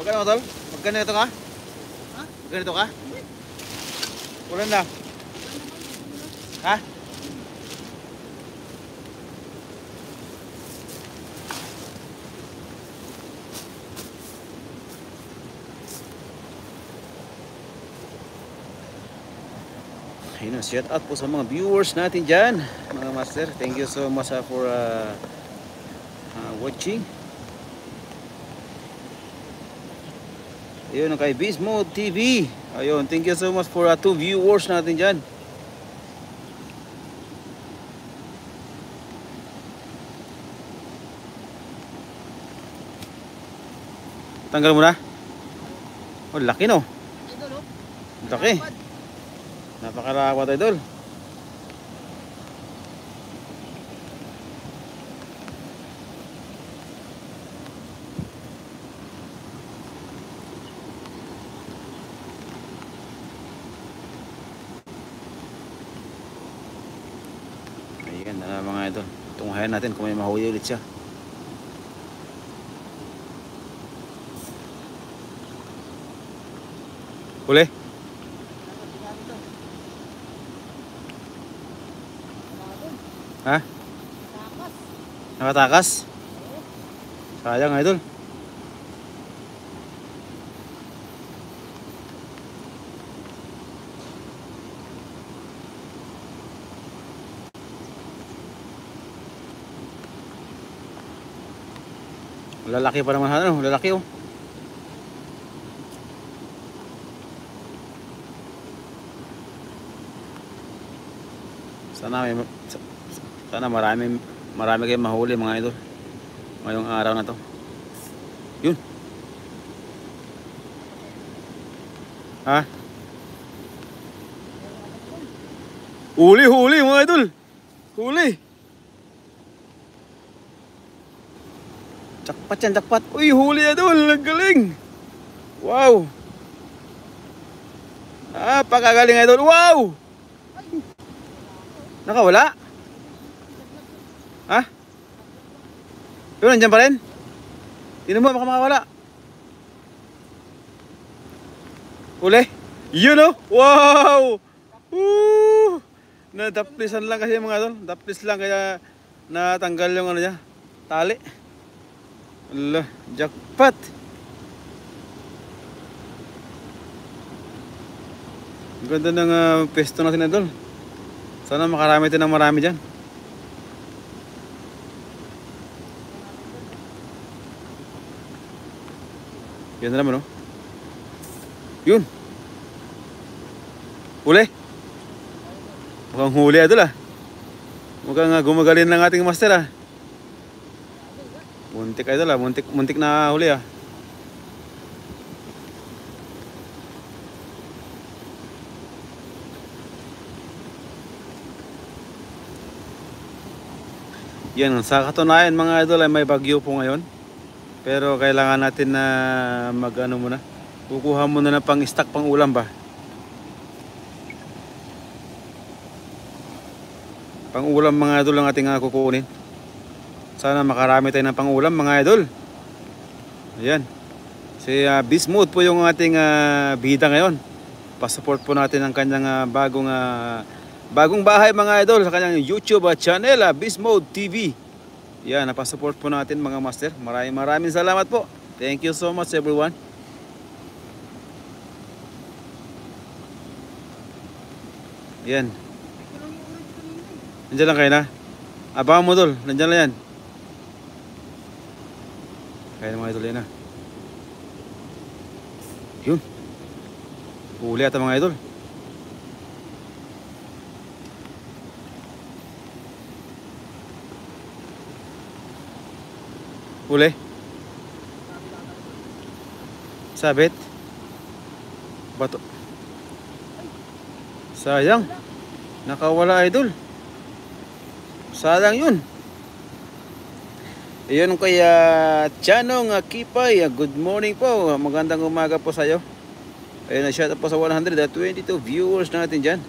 Magkano tol? Magganito ka? Ha? Magganito ka? Ulan na. Ha? Ayun, shout out po sa mga viewers natin dyan, mga master. Thank you so much for watching. Ayun, kay Beast Mode TV. Ayun, thank you so much for 2 viewers natin dyan. Tanggal mo na? Oh, laki no? Idol, oh. Laki. Napakarapat idol. Ayan na mga idol. Tunghayan natin kung may mahuli ulit siya. Huli? Ha? Nakatakas? Sayang idol. Lalaki pa naman ano, lalaki oh. Sana marami kayong mahuli mga idol ngayong araw na to. Yun. Ha? Huli mga idol. Huli. Jakpat yan, jakpat. Uy, huli idol. Nagaling. Wow. Pagkagaling idol. Wow. Nakawala? Ha? Pero nandiyan pa rin? Tingnan mo, baka makawala. Uli? Yun oh! Wow! Woo! Nadaplisan lang kasi mga tol. Daplis lang kaya natanggal yung ano niya. Tali. Allah, jackpot! Ganda ng pesto natin na tol. Sana makarami din ng marami dyan. Yan na naman, no? Yun. Huli. Mukhang huli idol ah. Mukhang gumagaling ng ating master ah. Muntik idol ah. Muntik na huli ah. Yan, sa katunayan mga idol ay may bagyo po ngayon. Pero kailangan natin na mag-ano muna. Kukuha muna na pang stock pang ulam ba. Pang ulam mga idol ang ating kukunin. Sana makarami tayo ng pang ulam mga idol. Ayan. Si Beast Mode po yung ating bida ngayon. Pa-support po natin ang kanyang bagong bahay mga idol sa kanyang YouTube channel, Beast Mode TV. Yan, napasupport po natin mga master. Maraming salamat po. Thank you so much everyone. Yan. Nandiyan lang kayo na. Abangan mo tol, nandiyan lang yan. Kaya mga idol yan na. Yun. Huli ata mga idol. Huli. Sabit. Bato. Sayang. Nakawala idol. Sayang yun. Ayun kaya Chanong Kipay. Good morning po. Magandang umaga po sa iyo. Ayun, shout out po sa 122 viewers natin dyan.